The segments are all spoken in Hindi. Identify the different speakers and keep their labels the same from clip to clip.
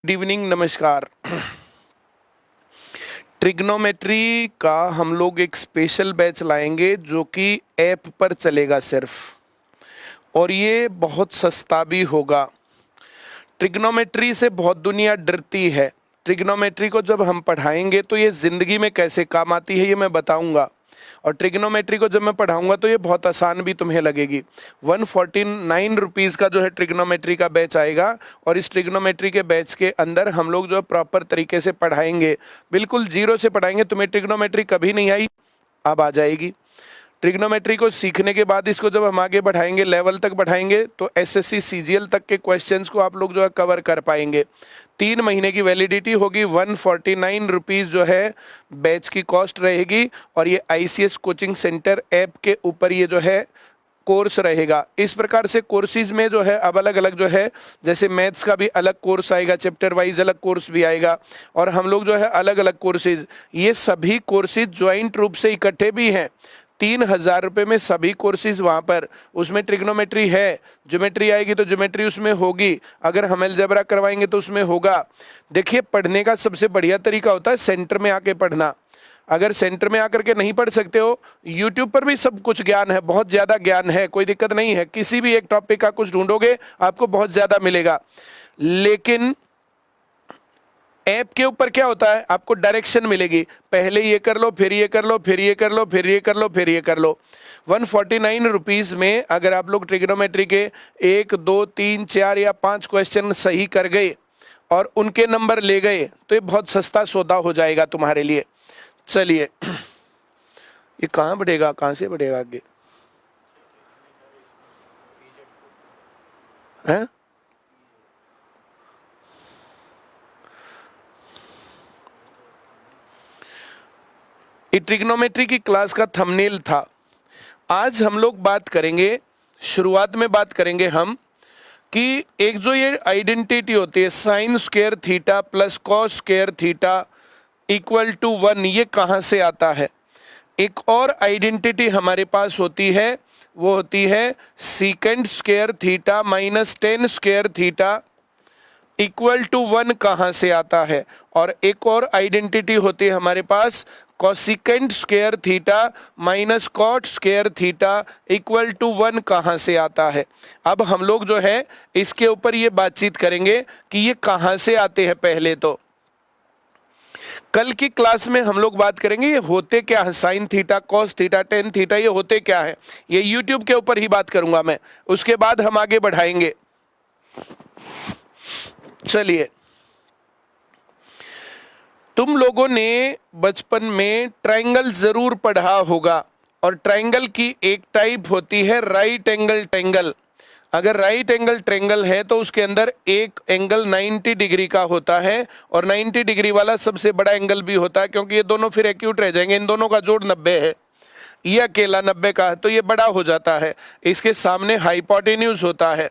Speaker 1: गुड इवनिंग, नमस्कार। ट्रिग्नोमेट्री का हम लोग एक स्पेशल बैच लाएंगे जो कि ऐप पर चलेगा सिर्फ, और ये बहुत सस्ता भी होगा। ट्रिग्नोमेट्री से बहुत दुनिया डरती है। ट्रिग्नोमेट्री को जब हम पढ़ाएंगे तो ये ज़िंदगी में कैसे काम आती है ये मैं बताऊंगा, और ट्रिग्नोमेट्री को जब मैं पढ़ाऊंगा तो ये बहुत आसान भी तुम्हें लगेगी। 149 रुपीज़ का जो है ट्रिग्नोमेट्री का बैच आएगा, और इस ट्रिग्नोमेट्री के बैच के अंदर हम लोग जो प्रॉपर तरीके से पढ़ाएंगे, बिल्कुल जीरो से पढ़ाएंगे। तुम्हें ट्रिग्नोमेट्री कभी नहीं आई, अब आ जाएगी। ट्रिग्नोमेट्री को सीखने के बाद इसको जब हम आगे बढ़ाएंगे, लेवल तक बढ़ाएंगे, तो एसएससी सीजीएल तक के क्वेश्चंस को आप लोग जो है कवर कर पाएंगे। 3 महीने की वैलिडिटी होगी। 149 रुपीज़ जो है बैच की कॉस्ट रहेगी, और ये आईसीएस कोचिंग सेंटर ऐप के ऊपर ये जो है कोर्स रहेगा। इस प्रकार से कोर्सेज में जो है अब अलग अलग जो है, जैसे मैथ्स का भी अलग कोर्स आएगा, चैप्टर वाइज अलग कोर्स भी आएगा, और हम लोग जो है अलग अलग कोर्सेज, ये सभी कोर्सेज ज्वाइंट रूप से इकट्ठे भी हैं। 3000 रुपये में सभी कोर्सेज वहाँ पर। उसमें ट्रिग्नोमेट्री है, ज्योमेट्री आएगी तो ज्योमेट्री उसमें होगी, अगर हम अलजेब्रा करवाएंगे तो उसमें होगा। देखिए, पढ़ने का सबसे बढ़िया तरीका होता है सेंटर में आके पढ़ना। अगर सेंटर में आकर के नहीं पढ़ सकते हो, यूट्यूब पर भी सब कुछ ज्ञान है, बहुत ज़्यादा ज्ञान है, कोई दिक्कत नहीं है। किसी भी एक टॉपिक का कुछ ढूंढोगे आपको बहुत ज़्यादा मिलेगा। लेकिन ऐप के ऊपर क्या होता है, आपको डायरेक्शन मिलेगी, पहले ये कर लो, फिर ये कर लो, फिर ये कर लो, फिर ये कर लो, फिर ये कर लो। 149 रुपीज़ में अगर आप लोग ट्रिग्नोमेट्री के 1, 2, 3, 4 या 5 क्वेश्चन सही कर गए और उनके नंबर ले गए, तो ये बहुत सस्ता सौदा हो जाएगा तुम्हारे लिए। चलिए, ये कहाँ बढ़ेगा, कहाँ से बढ़ेगा आगे है? ये ट्रिग्नोमेट्री की क्लास का थंबनेल था। आज हम लोग बात करेंगे, शुरुआत में बात करेंगे हम कि एक जो ये आइडेंटिटी होती है sine square theta plus cos square theta equal to 1, ये कहाँ से आता है। एक और आइडेंटिटी हमारे पास होती है, वो होती है secant square theta minus tan square theta equal to 1 कहाँ से आता है। और एक और आइडेंटिटी होती है हमारे पास cosecant square theta minus cot square theta equal to 1 कहाँ से आता है। अब हम लोग जो है इसके ऊपर ये बातचीत करेंगे कि ये कहाँ से आते हैं। पहले तो कल की क्लास में हम लोग बात करेंगे ये होते क्या है, sign theta, cos theta, tan theta, ये होते क्या है, ये यूट्यूब के ऊपर ही बात करूंगा मैं। उसके बाद हम आगे बढ़ाएंगे। चलिए, तुम लोगों ने बचपन में ट्रायंगल जरूर पढ़ा होगा, और ट्रायंगल की एक टाइप होती है राइट एंगल ट्रायंगल। अगर राइट एंगल ट्रायंगल है तो उसके अंदर एक एंगल 90 डिग्री का होता है, और 90 डिग्री वाला सबसे बड़ा एंगल भी होता है, क्योंकि ये दोनों फिर एक्यूट रह जाएंगे। इन दोनों का जोड़ 90 है, ये अकेला 90 का है, तो ये बड़ा हो जाता है। इसके सामने हाइपोटेन्यूज होता है।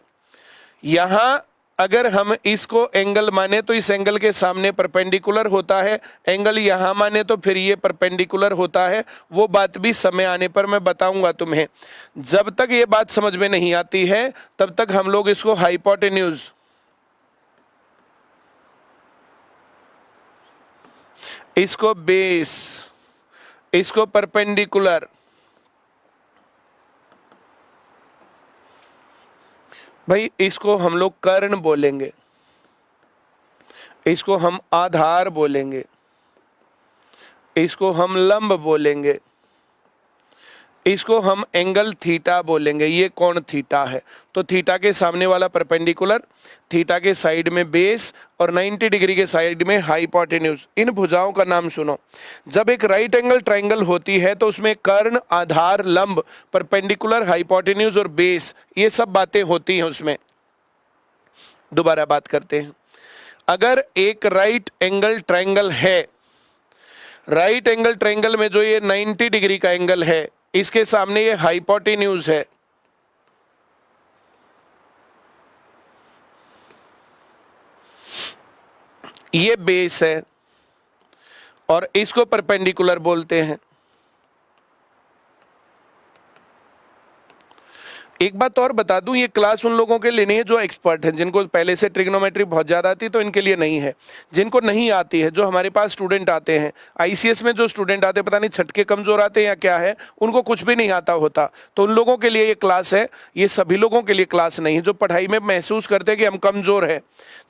Speaker 1: यहां अगर हम इसको एंगल माने तो इस एंगल के सामने परपेंडिकुलर होता है, एंगल यहां माने तो फिर ये परपेंडिकुलर होता है। वो बात भी समय आने पर मैं बताऊंगा तुम्हें। जब तक ये बात समझ में नहीं आती है तब तक हम लोग इसको हाइपोटेन्यूज, इसको बेस, इसको परपेंडिकुलर, भाई इसको हम लोग कर्ण बोलेंगे, इसको हम आधार बोलेंगे, इसको हम लंब बोलेंगे, इसको हम एंगल थीटा बोलेंगे। ये कौन थीटा है, तो थीटा के सामने वाला परपेंडिकुलर, थीटा के साइड में बेस, और 90 डिग्री के साइड में हाइपोटेन्यूज। इन भुजाओं का नाम सुनो। जब एक राइट एंगल ट्रायंगल होती है तो उसमें कर्ण, आधार, लंब, परपेंडिकुलर, हाइपोटेन्यूज और बेस, ये सब बातें होती हैं उसमें। दोबारा बात करते हैं। अगर एक राइट एंगल ट्रायंगल है, राइट एंगल ट्रायंगल में जो ये 90 डिग्री का एंगल है, इसके सामने ये हाइपोटेन्यूज है, ये बेस है, और इसको परपेंडिकुलर बोलते हैं। एक बात और बता दूं, ये क्लास उन लोगों के लिए नहीं है जो एक्सपर्ट हैं, जिनको पहले से ट्रिग्नोमेट्री बहुत ज़्यादा आती है तो इनके लिए नहीं है। जिनको नहीं आती है, जो हमारे पास स्टूडेंट आते हैं, आईसीएस में जो स्टूडेंट आते हैं, पता नहीं छटके कमज़ोर आते हैं या क्या है, उनको कुछ भी नहीं आता होता, तो उन लोगों के लिए ये क्लास है। ये सभी लोगों के लिए क्लास नहीं है जो पढ़ाई में महसूस करते हैं कि हम कमज़ोर हैं,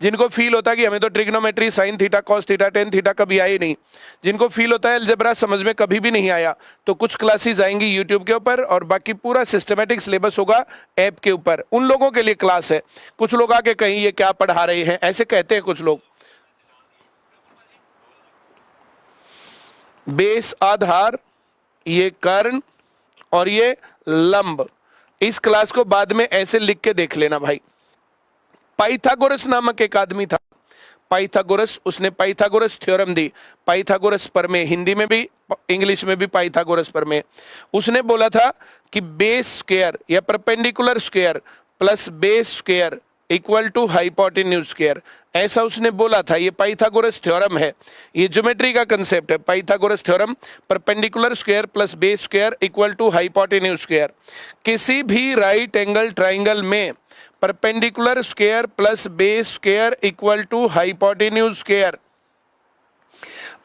Speaker 1: जिनको फील होता है कि हमें तो trigonometry, sign theta, cos theta, tan theta कभी आई नहीं, जिनको फील होता है अलजेब्रा समझ में कभी भी नहीं आया, तो कुछ क्लासेस आएंगी यूट्यूब के ऊपर और बाकी पूरा सिस्टमेटिक सिलेबस होगा ऐप के ऊपर। उन लोगों के लिए क्लास है। कुछ लोग आके कहीं ये क्या पढ़ा रहे हैं ऐसे कहते हैं कुछ लोग। बेस आधार, ये कर्ण और ये लंब, इस क्लास को बाद में ऐसे लिख के देख लेना भाई। पाइथागोरस नामक एक आदमी था, पाइथागोरस, उसने पाइथागोरस थ्योरम दी। पाइथागोरस प्रमेय, हिंदी में भी इंग्लिश में भी पाइथागोरस प्रमेय। उसने बोला था कि बेस स्क्वायर या perpendicular square plus base square equal to hypotenuse square, ऐसा उसने बोला था। ये पाइथागोरस थ्योरम है, ये ज्योमेट्री का कंसेप्ट है। Pythagoras theorem, perpendicular square plus base square equal to hypotenuse square. किसी भी राइट एंगल ट्राइंगल में perpendicular square plus base square equal to hypotenuse square.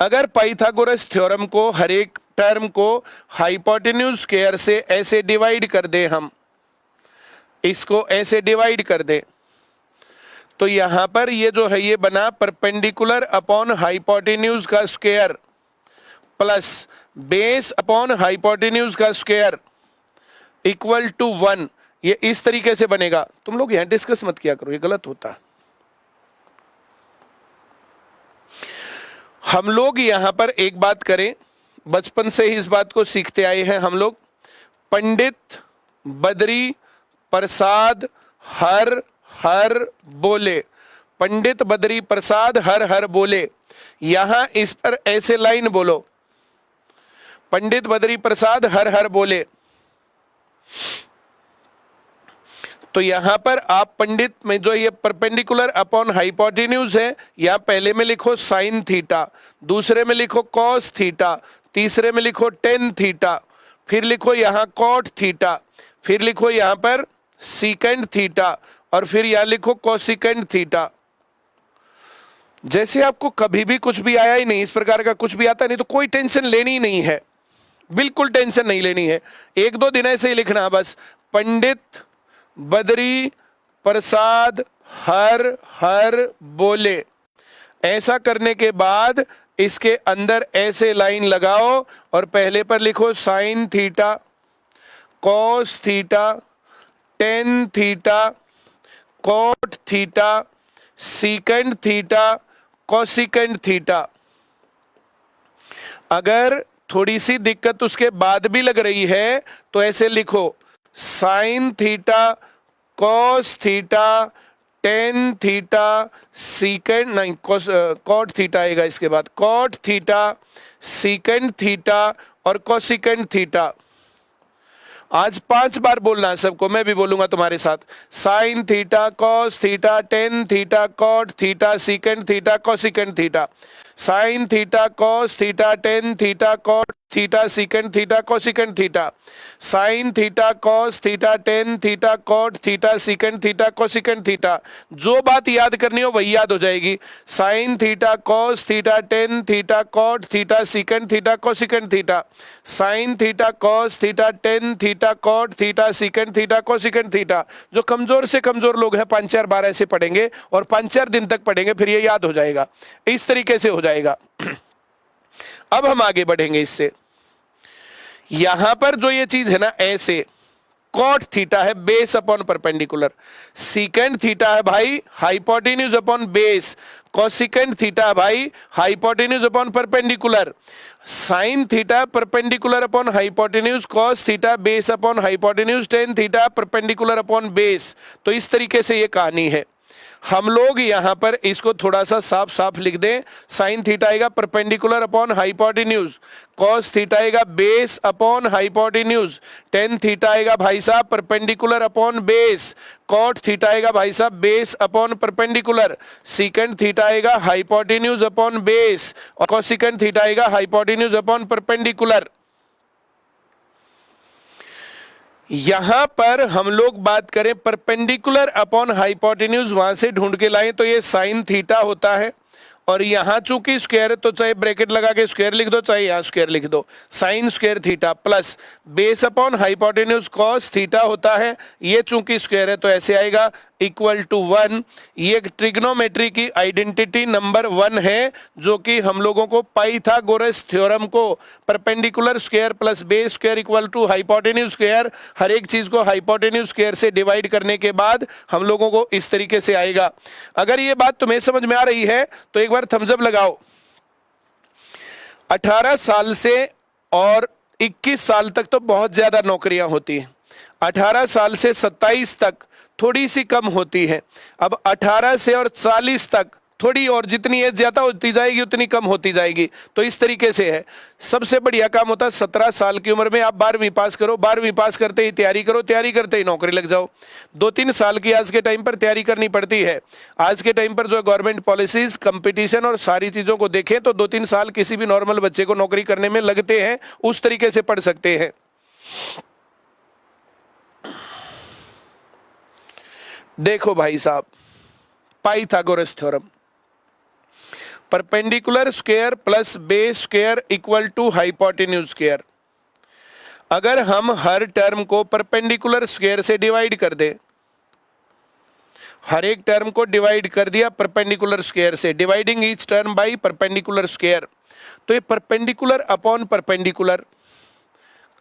Speaker 1: अगर पाइथागोरस थ्योरम को, हर एक टर्म को हाइपोटेन्यूज स्क्वायर से ऐसे डिवाइड कर दें, हम इसको ऐसे डिवाइड कर दें, तो यहां पर ये जो है ये बना परपेंडिकुलर अपॉन हाइपोटेन्यूज का square plus base upon hypotenuse का स्क्वायर इक्वल टू 1। ये इस तरीके से बनेगा। तुम लोग यहां डिस्कस मत किया करो, ये गलत होता है। हम लोग यहां पर एक बात करें, बचपन से ही इस बात को सीखते आए हैं हम लोग। पंडित बद्री प्रसाद हर हर बोले, पंडित बद्री प्रसाद हर हर बोले। यहां इस पर ऐसे लाइन बोलो, पंडित बद्री प्रसाद हर हर बोले। तो यहां पर आप पंडित में जो ये परपेंडिकुलर अपॉन हाइपोटेन्यूज है, यहां पहले में लिखो साइन थीटा, दूसरे में लिखो कॉस थीटा, तीसरे में लिखो टेन थीटा, फिर लिखो यहां कॉट थीटा, फिर लिखो यहां पर सीकेंड थीटा और फिर यहां लिखो कोसिकेंड थीटा। जैसे आपको कभी भी कुछ भी आया ही नहीं, इस प्रकार का कुछ भी आता नहीं, तो कोई टेंशन लेनी ही नहीं है, बिल्कुल टेंशन नहीं लेनी है। एक दो दिन ऐसे ही लिखना बस, पंडित बद्री प्रसाद हर हर बोले। ऐसा करने के बाद इसके अंदर ऐसे लाइन लगाओ और पहले पर लिखो sine theta, cos theta, tan theta, cot theta, secant theta, cosecant theta. अगर थोड़ी सी दिक्कत उसके बाद भी लग रही है तो ऐसे लिखो sine theta, cos theta, tan theta, सीकेंड नहीं कॉट थीटा आएगा इसके बाद, कॉट थीटा, सीकेंड थीटा और कोसिकेंड थीटा। आज 5 बार बोलना है सबको, मैं भी बोलूंगा तुम्हारे साथ। Sine theta, cos theta, tan theta, cot theta, secant theta, cosecant theta. Sine theta, cos theta, tan theta, cot theta, secant theta, cosecant theta. Sine theta, cos theta, tan theta, cot theta, secant theta, cosecant theta. जो बात याद करनी हो वही याद हो जाएगी। Sine theta, cos theta, tan theta, cot theta, secant theta, cosecant theta. Sine theta, cos theta, tan theta, cot theta, secant theta, cosecant theta. जो कमजोर से कमजोर लोग हैं 5-4 बार ऐसे पढ़ेंगे और 5-4 दिन तक पढ़ेंगे, फिर ये याद हो जाएगा। इस तरीके से हो जाएगा। अब हम आगे बढ़ेंगे इससे। यहां पर जो ये चीज है ना, ऐसे कॉट थीटा है base upon perpendicular, secant theta है भाई hypotenuse upon base, cosecant theta है भाई hypotenuse upon perpendicular, sine theta perpendicular upon hypotenuse, cos theta base upon hypotenuse, tan theta perpendicular upon base. तो इस तरीके से ये कहानी है। हम लोग यहां पर इसको थोड़ा सा साफ साफ लिख दें। साइन थीटा आएगा perpendicular upon hypotenuse, cos theta आएगा base upon hypotenuse, tan theta आएगा भाई साहब perpendicular upon base, cot theta आएगा भाई साहब base upon perpendicular, secant theta आएगा हाइपोटेन्यूज अपॉन बेस और कोसिकेंड थीटा आएगा हाइपोटेन्यूज अपॉन परपेंडिकुलर। यहां पर हम लोग बात करें परपेंडिकुलर अपॉन हाइपोटेन्यूज, वहां से ढूंढ के लाएं तो ये साइन थीटा होता है, और यहां चूंकि स्क्वायर है तो चाहे ब्रैकेट लगा के स्क्वायर लिख दो, चाहे यहां स्क्वायर लिख दो, sign square theta plus base upon hypotenuse cos theta होता है, ये चूंकि स्क्वायर है तो ऐसे आएगा इक्वल टू 1। ये ट्रिग्नोमेट्री की आइडेंटिटी नंबर 1 है, जो कि हम लोगों को पाइथागोरस थ्योरम को perpendicular square plus base square equal to hypotenuse square, हर एक चीज को हाइपोटेन्यूज स्क्वायर से डिवाइड करने के बाद हम लोगों को इस तरीके से आएगा। अगर ये बात तुम्हें समझ में आ रही है तो एक बार थम्स अप लगाओ। 18 साल से और 21 साल तक तो बहुत ज्यादा नौकरियां होती हैं, 18 साल से 27 तक थोड़ी सी कम होती है, अब 18 से और 40 तक थोड़ी, और जितनी एज ज्यादा होती जाएगी उतनी कम होती जाएगी। तो इस तरीके से है। सबसे बढ़िया काम होता है 17 साल की उम्र में आप 12वीं पास करो, 12वीं पास करते ही तैयारी करो, तैयारी करते ही नौकरी लग जाओ। 2-3 साल की आज के टाइम पर तैयारी करनी पड़ती है। आज के टाइम पर जो गवर्नमेंट पॉलिसीज, कंपटीशन और सारी चीजों को देखें तो 2-3 साल किसी भी नॉर्मल बच्चे को नौकरी करने में लगते हैं, उस तरीके से पढ़ सकते हैं। देखो भाई साहब, Pythagoras theorem, perpendicular square plus base square equal to hypotenuse square. अगर हम हर टर्म को परपेंडिकुलर स्क्वायर से डिवाइड कर दें, हर एक टर्म को डिवाइड कर दिया परपेंडिकुलर स्क्वायर से, dividing each term by perpendicular square, तो ये परपेंडिकुलर अपॉन परपेंडिकुलर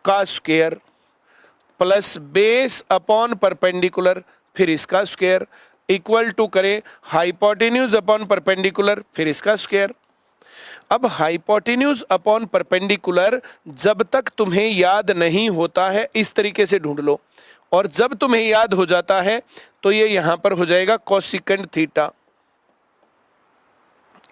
Speaker 1: का square plus base upon perpendicular, फिर इसका स्क्वायर इक्वल टू करें हाइपोटेन्यूज अपॉन परपेंडिकुलर, फिर इसका स्क्वायर। अब हाइपोटेन्यूज अपॉन परपेंडिकुलर जब तक तुम्हें याद नहीं होता है इस तरीके से ढूंढ लो, और जब तुम्हें याद हो जाता है तो ये यहां पर हो जाएगा कोसेकेंट थीटा,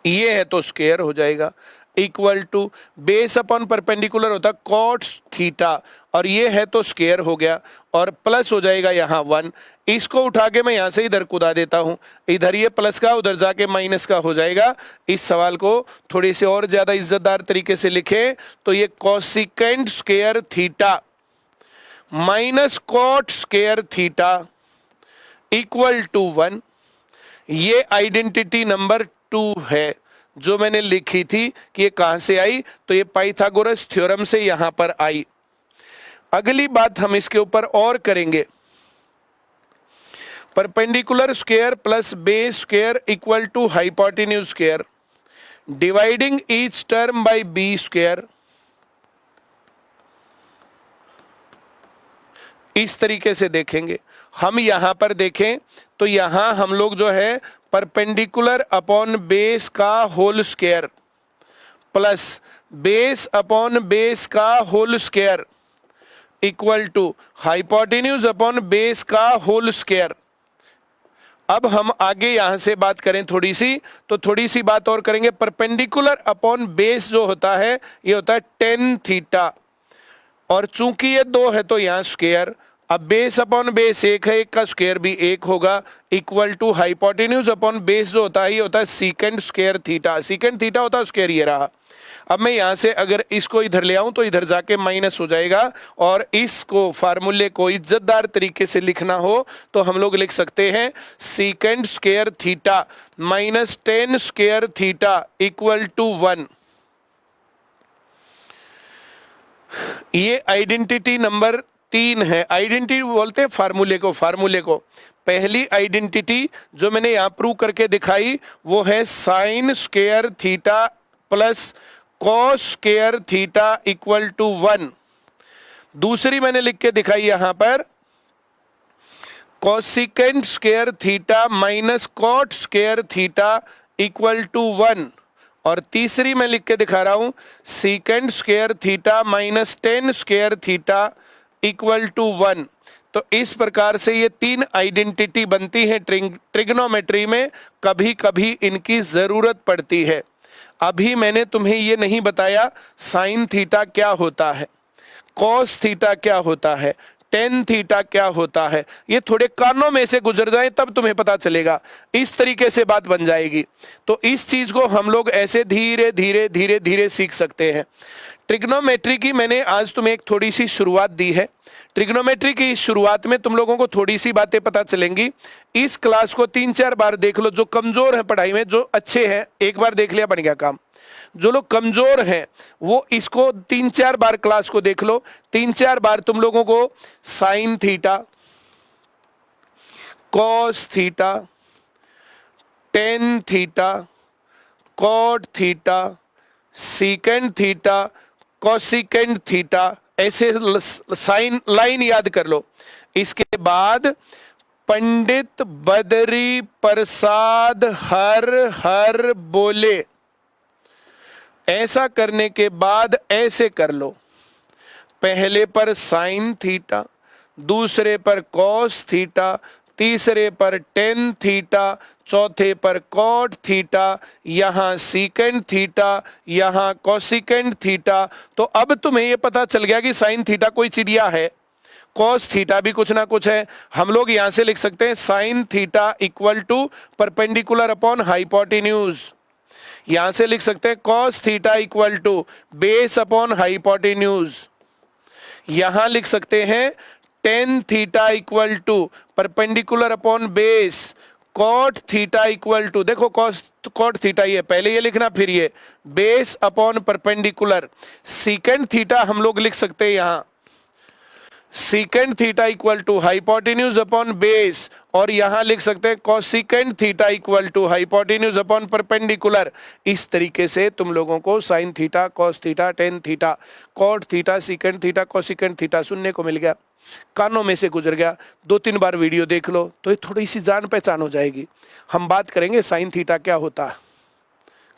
Speaker 1: ये है तो स्क्वायर हो जाएगा equal to base upon perpendicular होता कॉट थीटा, और ये है तो स्क्वायर हो गया, और प्लस हो जाएगा यहाँ 1। इसको उठा के मैं यहाँ से इधर कूदा देता हूँ, इधर ये प्लस का उधर जाके माइनस का हो जाएगा। इस सवाल को थोड़ी से और ज्यादा इज्जतदार तरीके से लिखें तो ये cosecant square theta minus cot square theta equal to 1। ये आइडेंटिटी नंबर 2 है जो मैंने लिखी थी कि ये कहां से आई, तो ये पाइथागोरस थ्योरम से यहां पर आई। अगली बात हम इसके ऊपर और करेंगे, perpendicular square plus base square equal to hypotenuse square, dividing each term by B square. इस तरीके से देखेंगे हम। यहां पर देखें तो यहां हम लोग जो है परपेंडिकुलर अपॉन बेस का whole square plus base upon base का whole square equal to hypotenuse upon base का होल स्क्वायर। अब हम आगे यहां से बात करें थोड़ी सी बात और करेंगे। परपेंडिकुलर अपॉन बेस जो होता है ये होता है tan थीटा, और चूंकि ये 2 है तो यहाँ स्क्वायर, अब बेस अपॉन बेस 1 है, 1 का स्क्वायर भी 1 होगा equal to hypotenuse upon base जो होता है ये होता है secant square theta, secant theta होता है स्क्वायर ये रहा। अब मैं यहां से अगर इसको इधर ले आऊं तो इधर जाके माइनस हो जाएगा, और इसको फार्मूले को इज्जतदार तरीके से लिखना हो तो हम लोग लिख सकते हैं secant square theta minus tan square theta equal to 1। ये आइडेंटिटी नंबर 3 है। आइडेंटिटी बोलते हैं फार्मूले को। पहली आइडेंटिटी जो मैंने यहां प्रूव करके दिखाई वो है sine square theta plus cos square theta equal to 1। दूसरी मैंने लिख के दिखाई यहां पर cosecant square theta minus cot square theta equal to 1, और तीसरी मैं लिख के दिखा रहा हूं secant square theta minus tan square theta equal to 1। तो इस प्रकार से ये 3 आइडेंटिटी बनती है ट्रिग्नोमेट्री में, कभी कभी इनकी जरूरत पड़ती है। अभी मैंने तुम्हें ये नहीं बताया साइन थीटा क्या होता है, कॉस थीटा क्या होता है, tan थीटा क्या होता है, ये थोड़े कानों में से गुजर जाए तब तुम्हें पता चलेगा। इस तरीके से बात बन जाएगी। तो इस चीज को हम लोग ऐसे धीरे धीरे सीख सकते हैं। ट्रिग्नोमेट्री की मैंने आज तुम्हें एक थोड़ी सी शुरुआत दी है। ट्रिग्नोमेट्री की शुरुआत में तुम लोगों को थोड़ी सी बातें पता चलेंगी। इस क्लास को 3-4 बार देख लो। जो कमजोर है पढ़ाई में, जो अच्छे हैं एक बार देख लिया बन गया काम। जो लोग कमजोर हैं वो इसको 3-4 बार क्लास को देख लो। 3-4 बार तुम लोगों को sine theta, cos theta, tan theta, cot theta, secant theta, cosecant theta, ऐसे साइन लाइन याद कर लो। इसके बाद पंडित बदरी प्रसाद हर हर बोले, ऐसा करने के बाद ऐसे कर लो। पहले पर साइन थीटा, दूसरे पर कॉस थीटा, तीसरे पर टेन थीटा, चौथे पर कॉट थीटा, यहां सीकेंड थीटा, यहां कॉसिकेंड थीटा। तो अब तुम्हें यह पता चल गया कि साइन थीटा कोई चिड़िया है, कॉस थीटा भी कुछ ना कुछ है। हम लोग यहां से लिख सकते हैं sine theta equal to perpendicular upon hypotenuse. यहां से लिख सकते हैं cos theta equal to base upon hypotenuse. यहां लिख सकते हैं tan theta equal to perpendicular upon base, cot theta equal to, देखो कॉट थीटा ये पहले ये लिखना फिर ये base upon perpendicular. Secant theta हम लोग लिख सकते हैं यहां secant theta equal to hypotenuse upon base, और यहां लिख सकते हैं cosecant theta equal to hypotenuse upon perpendicular. इस तरीके से तुम लोगों को sine theta, cos theta, tan theta, cot theta, secant theta, cosecant theta सुनने को मिल गया, कानों में से गुजर गया। 2-3 बार वीडियो देख लो तो ये थोड़ी सी जान पहचान हो जाएगी। हम बात करेंगे साइन थीटा क्या होता है,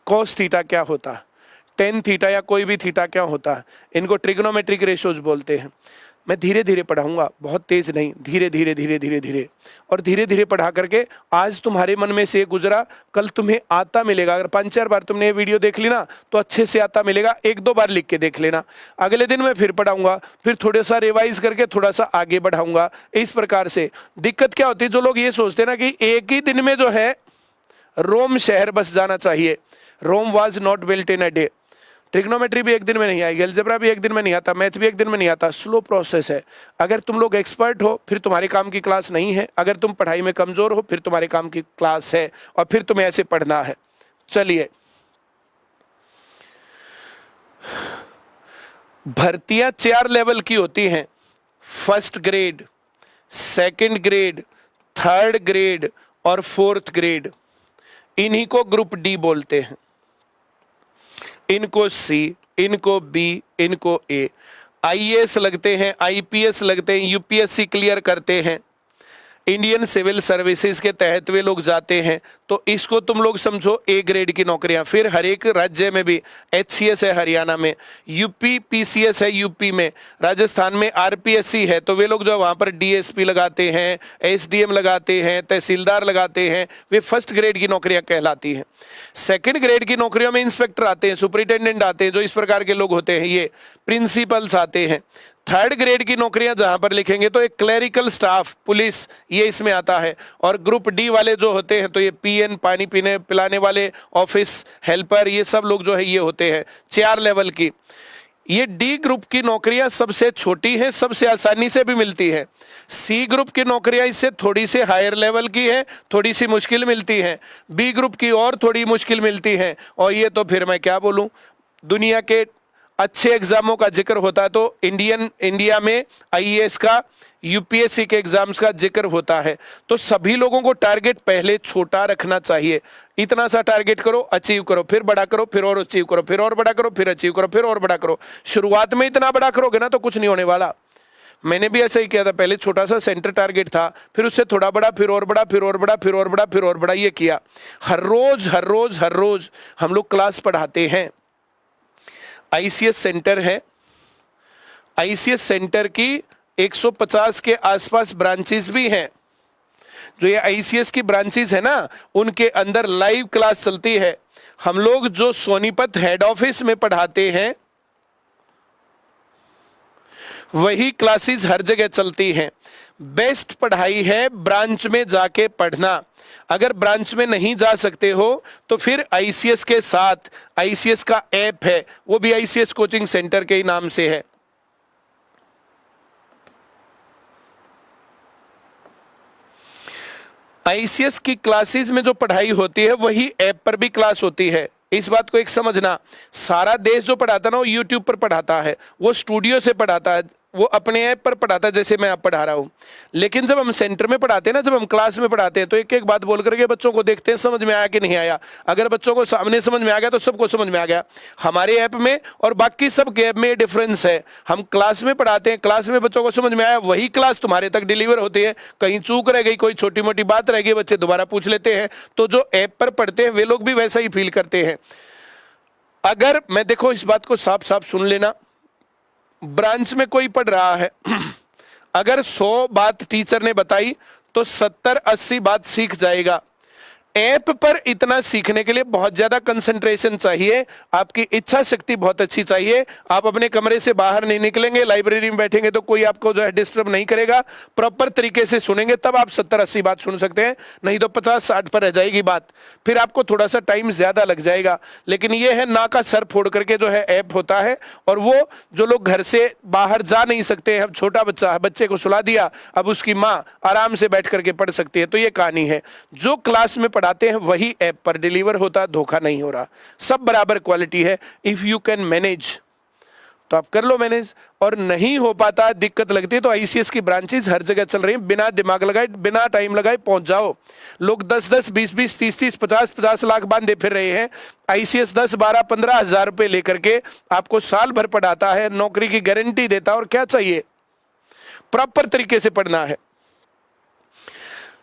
Speaker 1: कॉस थीटा क्या होता है, टेन थीटा या कोई भी थीटा क्या होता है। इनको ट्रिग्नोमेट्रिक रेशोज बोलते हैं। मैं धीरे धीरे पढ़ाऊंगा, बहुत तेज नहीं, धीरे धीरे धीरे धीरे धीरे, और धीरे धीरे पढ़ा करके आज तुम्हारे मन में से गुजरा, कल तुम्हें आता मिलेगा। अगर 5-4 बार तुमने ये वीडियो देख ली ना तो अच्छे से आता मिलेगा। 1-2 बार लिख के देख लेना। अगले दिन मैं फिर पढ़ाऊंगा, फिर थोड़ा सा रिवाइज करके थोड़ा सा आगे बढ़ाऊंगा। इस प्रकार से दिक्कत क्या होती है, जो लोग ये सोचते हैं ना कि एक ही दिन में जो है रोम शहर बस जाना चाहिए, Rome was not built in a day. Trigonometry भी एक दिन में नहीं आएगी, अलजेब्रा भी एक दिन में नहीं आता, मैथ भी एक दिन में नहीं आता, स्लो प्रोसेस है। अगर तुम लोग एक्सपर्ट हो फिर तुम्हारे काम की क्लास नहीं है, अगर तुम पढ़ाई में कमजोर हो फिर तुम्हारे काम की क्लास है, और फिर तुम्हें ऐसे पढ़ना है। चलिए, भर्तियां 4 लेवल की होती हैं, first grade, second grade, third grade और फोर्थ ग्रेड। इन्हीं को ग्रुप डी बोलते हैं। इनको सी, इनको बी, इनको ए। आईएएस लगते हैं, आईपीएस लगते हैं, यूपीएससी क्लियर करते हैं, इंडियन सिविल सर्विसेज के तहत वे लोग जाते हैं। तो इसको तुम लोग समझो ए ग्रेड की नौकरियां। फिर हर एक राज्य में भी एचसीएस है, हरियाणा में यूपी पीसीएस है, यूपी में, राजस्थान में आरपीएससी है। तो वे लोग जो वहां पर डीएसपी लगाते हैं, एसडीएम लगाते हैं, तहसीलदार लगाते हैं, वे फर्स्ट ग्रेड की नौकरियां कहलाती हैं। सेकंड ग्रेड की नौकरियों में इंस्पेक्टर आते हैं, सुपरिटेंडेंट आते हैं, जो इस प्रकार के लोग होते हैं, ये प्रिंसिपल्स आते हैं। थर्ड ग्रेड की नौकरियां जहां पर लिखेंगे तो एक क्लरिकल स्टाफ, पुलिस, ये इसमें आता है। और ग्रुप डी वाले जो होते हैं तो ये पीएन, पानी पीने पिलाने वाले, ऑफिस हेल्पर, ये सब लोग जो है ये होते हैं 4 लेवल की। ये डी ग्रुप की नौकरियां सबसे छोटी हैं, सबसे आसानी से भी मिलती है। सी ग्रुप की नौकरियां इससे थोड़ी सी हायर लेवल की है, थोड़ी सी मुश्किल मिलती हैं। बी ग्रुप की और थोड़ी मुश्किल मिलती है। और ये तो फिर मैं क्या बोलूं, दुनिया के अच्छे एग्जामों का जिक्र होता है तो इंडिया में आईएएस का, यूपीएससी के एग्जाम्स का जिक्र होता है। तो सभी लोगों को टारगेट पहले छोटा रखना चाहिए। इतना सा टारगेट करो, अचीव करो, फिर बड़ा करो, फिर और अचीव करो, फिर और बड़ा करो, फिर अचीव करो, फिर और बड़ा करो। शुरुआत में इतना बड़ा करोगे ना तो कुछ नहीं होने वाला। मैंने भी ऐसा ही किया था, पहले छोटा सा सेंटर टारगेट था, फिर उससे थोड़ा बड़ा, फिर और बड़ा, फिर और बड़ा, फिर और बड़ा, फिर और बड़ा, ये किया। हर रोज हम लोग क्लास पढ़ाते हैं। आईसीएस सेंटर है, आईसीएस सेंटर की 150 के आसपास ब्रांचेस भी हैं। जो ये आईसीएस की ब्रांचेस है ना, उनके अंदर लाइव क्लास चलती है। हम लोग जो सोनीपत हेड ऑफिस में पढ़ाते हैं वही क्लासेस हर जगह चलती हैं। बेस्ट पढ़ाई है ब्रांच में जाके पढ़ना। अगर ब्रांच में नहीं जा सकते हो तो फिर आईसीएस के साथ, आईसीएस का ऐप है, वो भी आईसीएस कोचिंग सेंटर के ही नाम से है। आईसीएस की क्लासेस में जो पढ़ाई होती है वही ऐप पर भी क्लास होती है। इस बात को एक समझना, सारा देश जो पढ़ाता ना वो यूट्यूब पर पढ़ाता है, वो स्टूडियो से पढ़ाता है, वो अपने ऐप पर पढ़ाता है, जैसे मैं आप पढ़ा रहा हूँ। लेकिन जब हम सेंटर में पढ़ाते हैं ना, जब हम क्लास में पढ़ाते हैं तो एक एक बात बोल करके बच्चों को देखते हैं समझ में आया कि नहीं आया। अगर बच्चों को सामने समझ में आ गया तो सबको समझ में आ गया। हमारे ऐप में और बाकी सब के ऐप में डिफरेंस है। हम क्लास में पढ़ाते हैं, क्लास में बच्चों को समझ में आया, वही क्लास तुम्हारे तक डिलीवर होती है। कहीं चूक रह गई, कोई छोटी मोटी बात रह गई, बच्चे दोबारा पूछ लेते हैं। तो जो ऐप पर पढ़ते हैं वे लोग भी वैसा ही फील करते हैं। अगर मैं, देखो इस बात को साफ साफ सुन लेना, ब्रांच में कोई पढ़ रहा है, अगर 100 बात टीचर ने बताई तो 70-80 बात सीख जाएगा। ऐप पर इतना सीखने के लिए बहुत ज्यादा कंसंट्रेशन चाहिए, आपकी इच्छा शक्ति बहुत अच्छी चाहिए। आप अपने कमरे से बाहर नहीं निकलेंगे, लाइब्रेरी में बैठेंगे तो कोई आपको जो है डिस्टर्ब नहीं करेगा। प्रॉपर तरीके से सुनेंगे तब आप 70-80 बात सुन सकते हैं, नहीं तो 50-60 पर रह जाएगी बात, फिर आपको थोड़ा सा टाइम ज्यादा लग जाएगा। लेकिन यह है ना का सर फोड़ करके जो है ऐप होता है, और वो जो लोग घर से बाहर जा नहीं सकते हैं, अब छोटा बच्चा है, बच्चे को सुला दिया, अब उसकी माँ आराम से बैठ करके पढ़ सकती है। तो ये कहानी है, जो क्लास में पढ़ाते हैं वही ऐप पर डिलीवर होता, धोखा नहीं हो रहा, सब बराबर क्वालिटी है। इफ यू कैन मैनेज तो आप कर लो मैनेज, और नहीं हो पाता, दिक्कत लगती है, तो आईसीएस की ब्रांचेस हर जगह चल रही हैं। बिना दिमाग लगाए, बिना टाइम लगाए पहुंच जाओ। लोग 10-10, 20-20, 30-30, 50-50 लाख बांधे फिर रहे हैं। आईसीएस 10, 12, 15 हजार रुपए लेकर के आपको साल भर पढ़ाता है, नौकरी की गारंटी देता है, और क्या चाहिए? प्रॉपर तरीके से पढ़ना है।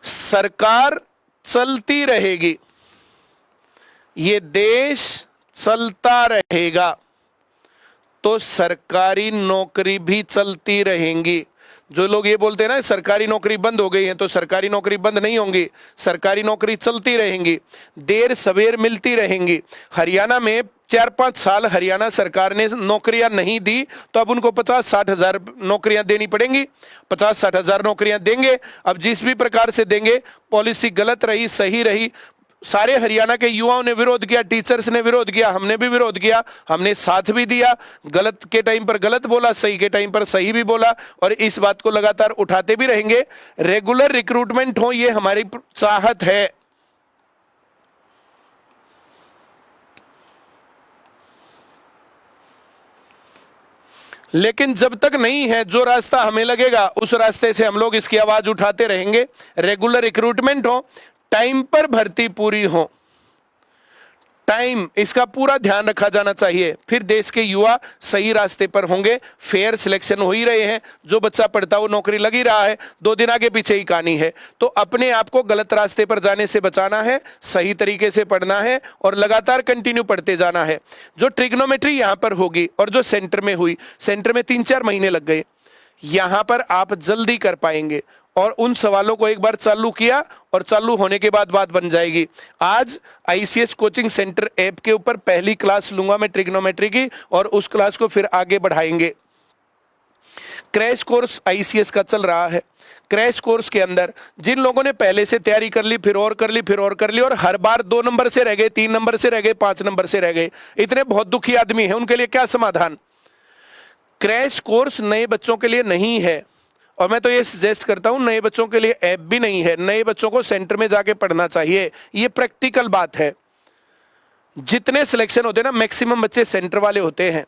Speaker 1: सरकार चलती रहेगी, ये देश चलता रहेगा, तो सरकारी नौकरी भी चलती रहेंगी। जो लोग ये बोलते हैं ना सरकारी नौकरी बंद हो गई है, तो सरकारी नौकरी बंद नहीं होंगी, सरकारी नौकरी चलती रहेंगी, देर सवेर मिलती रहेंगी। हरियाणा में 4-5 साल हरियाणा सरकार ने नौकरियां नहीं दी, तो अब उनको 50-60 हजार नौकरियां देनी पड़ेंगी। 50-60 हजार नौकरियां देंगे। अब जिस भी प्रकार से देंगे, पॉलिसी गलत रही सही रही, सारे हरियाणा के युवाओं ने विरोध किया, टीचर्स ने विरोध किया, हमने भी विरोध किया, हमने साथ भी दिया। गलत के टाइम पर गलत बोला, सही के टाइम पर सही भी बोला, और इस बात को लगातार उठाते भी रहेंगे। रेगुलर रिक्रूटमेंट हो, ये हमारी चाहत है। लेकिन जब तक नहीं है, जो रास्ता हमें लगेगा उस रास्ते से हम लोग इसकी आवाज उठाते रहेंगे। रेगुलर रिक्रूटमेंट हो, टाइम पर भर्ती पूरी हो, टाइम इसका पूरा ध्यान रखा जाना चाहिए, फिर देश के युवा सही रास्ते पर होंगे। फेयर सिलेक्शन हो ही रहे हैं, जो बच्चा पढ़ता वो नौकरी लग ही रहा है, 2 दिन आगे पीछे ही कहानी है। तो अपने आप को गलत रास्ते पर जाने से बचाना है, सही तरीके से पढ़ना है, और लगातार कंटिन्यू पढ़ते जाना है। जो ट्रिग्नोमेट्री यहाँ पर होगी और जो सेंटर में हुई, सेंटर में 3-4 महीने लग गए, यहां पर आप जल्दी कर पाएंगे। और उन सवालों को एक बार चालू किया और चालू होने के बाद बात बन जाएगी। आज आईसीएस कोचिंग सेंटर ऐप के ऊपर पहली क्लास लूंगा मैं ट्रिग्नोमेट्री की, और उस क्लास को फिर आगे बढ़ाएंगे। क्रैश कोर्स आईसीएस का चल रहा है। क्रैश कोर्स के अंदर जिन लोगों ने पहले से तैयारी कर ली, फिर और कर ली, फिर और कर ली, और हर बार 2 नंबर से रह गए, 3 नंबर से रह गए, 5 नंबर से रह गए, इतने बहुत दुखी आदमी हैं, उनके लिए क्या समाधान? क्रैश कोर्स नए बच्चों के लिए नहीं है, और मैं तो ये सजेस्ट करता हूं नए बच्चों के लिए ऐप भी नहीं है। नए बच्चों को सेंटर में जाके पढ़ना चाहिए, ये प्रैक्टिकल बात है। जितने सिलेक्शन होते हैं ना, मैक्सिमम बच्चे सेंटर वाले होते हैं।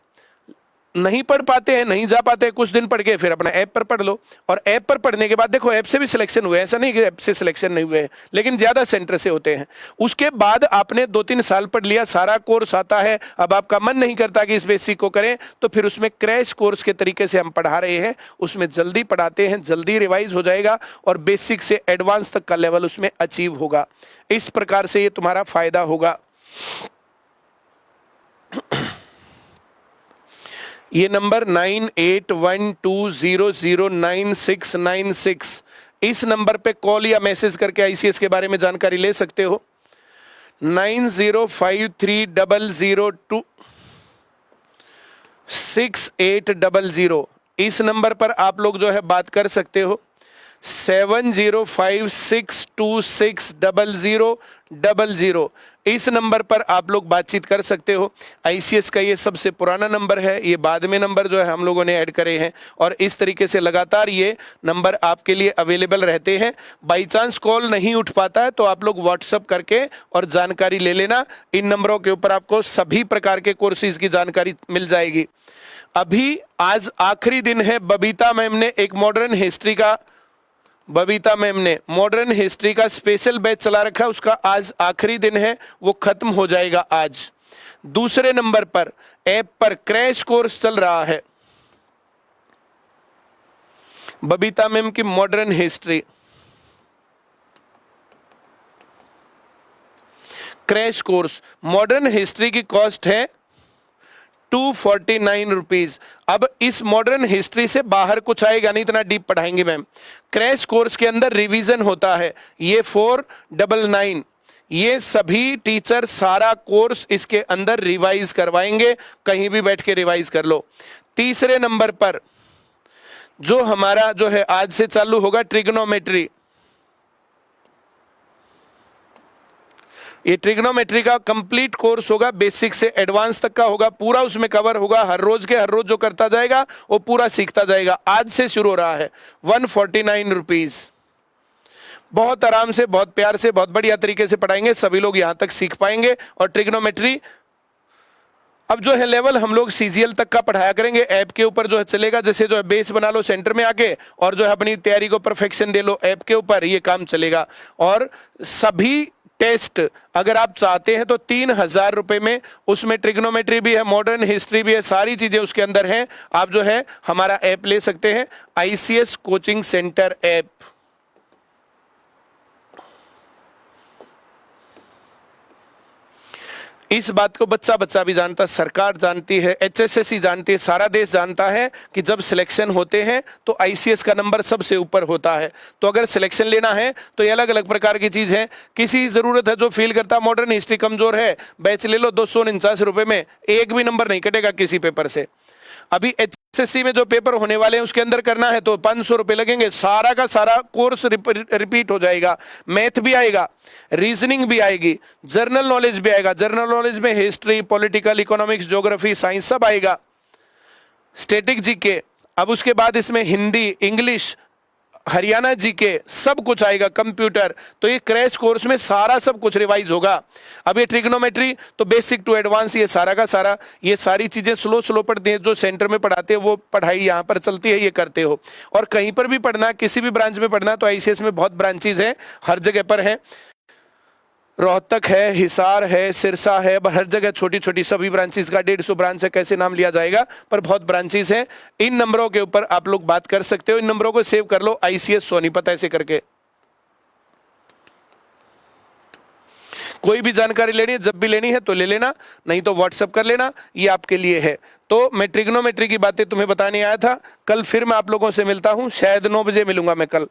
Speaker 1: नहीं पढ़ पाते हैं, नहीं जा पाते हैं, कुछ दिन पढ़ के फिर अपना ऐप पर पढ़ लो। और ऐप पर पढ़ने के बाद देखो, ऐप से भी सिलेक्शन हुए, ऐसा नहीं कि ऐप से सिलेक्शन नहीं हुए हैं, लेकिन ज्यादा सेंटर से होते हैं। उसके बाद आपने 2-3 साल पढ़ लिया, सारा कोर्स आता है, अब आपका मन नहीं करता कि इस बेसिक को करें, तो फिर उसमें क्रैश कोर्स के तरीके से हम पढ़ा रहे हैं, उसमें जल्दी पढ़ाते हैं, जल्दी रिवाइज हो जाएगा, और बेसिक से एडवांस तक का लेवल उसमें अचीव होगा। इस प्रकार से ये तुम्हारा फायदा होगा। ये नंबर 9812009696, इस नंबर पे कॉल या मैसेज करके आईसीएस के बारे में जानकारी ले सकते हो। 9053002680, इस नंबर पर आप लोग जो है बात कर सकते हो। 7056260000। इस नंबर पर आप लोग बातचीत कर सकते हो। आईसीएस का ये सबसे पुराना नंबर है, ये बाद में नंबर जो है हम लोगों ने ऐड करे हैं, और इस तरीके से लगातार ये नंबर आपके लिए अवेलेबल रहते हैं। बाई चांस कॉल नहीं उठ पाता है तो आप लोग व्हाट्सअप करके और जानकारी ले लेना। इन नंबरों के ऊपर आपको सभी प्रकार के कोर्सेज की जानकारी मिल जाएगी। अभी आज आखिरी दिन है, बबीता मैम ने एक मॉडर्न हिस्ट्री का स्पेशल बैच चला रखा है, उसका आज आखिरी दिन है, वो खत्म हो जाएगा आज। दूसरे नंबर पर ऐप पर क्रैश कोर्स चल रहा है, बबीता मैम की modern history crash course. Modern history की कॉस्ट है 249 रुपीज। अब इस मॉडर्न हिस्ट्री से बाहर कुछ आएगा नहीं, इतना डीप पढ़ाएंगे मैम। क्रैश कोर्स के अंदर रिवीजन होता है, ये 499। ये सभी टीचर सारा कोर्स इसके अंदर रिवाइज करवाएंगे, कहीं भी बैठ के रिवाइज कर लो। तीसरे नंबर पर जो हमारा जो है आज से चालू होगा ट्रिग्नोमेट्री। ये ट्रिग्नोमेट्री का कंप्लीट कोर्स होगा, बेसिक से एडवांस तक का होगा, पूरा उसमें कवर होगा। हर रोज जो करता जाएगा वो पूरा सीखता जाएगा। आज से शुरू हो रहा है, 149 रुपीज। बहुत आराम से, बहुत प्यार से, बहुत बढ़िया तरीके से पढ़ाएंगे, सभी लोग यहां तक सीख पाएंगे। और ट्रिग्नोमेट्री अब जो है लेवल हम लोग सीजीएल तक का पढ़ाया करेंगे, ऐप के ऊपर जो है चलेगा। जैसे जो है बेस बना लो सेंटर में आके, और जो है अपनी तैयारी को परफेक्शन दे लो ऐप के ऊपर, ये काम चलेगा। और सभी टेस्ट अगर आप चाहते हैं तो 3000 रुपए में, उसमें ट्रिग्नोमेट्री भी है, मॉडर्न हिस्ट्री भी है, सारी चीजें उसके अंदर हैं। आप जो है हमारा ऐप ले सकते हैं, आईसीएस कोचिंग सेंटर ऐप। इस बात को बच्चा बच्चा भी जानता, सरकार जानती है, एचएसएससी जानती है, सारा देश जानता है कि जब सिलेक्शन होते हैं तो आईसीएस का नंबर सबसे ऊपर होता है। तो अगर सिलेक्शन लेना है तो ये अलग अलग प्रकार की चीज है। किसी जरूरत है जो फील करता मॉडर्न हिस्ट्री कमजोर है, बैच ले लो 249 रुपए में, एक भी नंबर नहीं कटेगा किसी पेपर से। अभी एचएसएससी में जो पेपर होने वाले हैं उसके अंदर करना है तो 500 रुपए लगेंगे, सारा का सारा कोर्स रिपीट हो जाएगा। मैथ भी आएगा, रीजनिंग भी आएगी, जनरल नॉलेज भी आएगा। जनरल नॉलेज में history, political, economics, geography, science सब आएगा, स्टैटिक जीके। अब उसके बाद इसमें हिंदी, इंग्लिश, हरियाणा जीके, सब कुछ आएगा, कंप्यूटर। तो ये क्रैश कोर्स में सारा सब कुछ रिवाइज होगा। अब ये ट्रिग्नोमेट्री तो बेसिक टू एडवांस, ये सारा का सारा, ये सारी चीजें स्लो पढ़ते हैं, जो सेंटर में पढ़ाते हैं वो पढ़ाई यहाँ पर चलती है, ये करते हो। और कहीं पर भी पढ़ना, किसी भी ब्रांच में पढ़ना तो आईसीएस में बहुत ब्रांचेज हैं, हर जगह पर है। रोहतक है, हिसार है, सिरसा है, हर जगह छोटी छोटी सभी ब्रांचेस का 150 ब्रांच है, कैसे नाम लिया जाएगा, पर बहुत ब्रांचेस हैं। इन नंबरों के ऊपर आप लोग बात कर सकते हो, इन नंबरों को सेव कर लो, आईसीएस सोनीपत ऐसे करके। कोई भी जानकारी लेनी है, जब भी लेनी है तो ले लेना, नहीं तो व्हाट्सएप कर लेना, ये आपके लिए है। तो मैं ट्रिग्नोमेट्री की बातें तुम्हें बताने आया था। कल फिर मैं आप लोगों से मिलता हूं, शायद 9 बजे मिलूंगा मैं कल।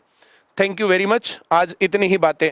Speaker 1: थैंक यू वेरी मच, आज इतनी ही बातें।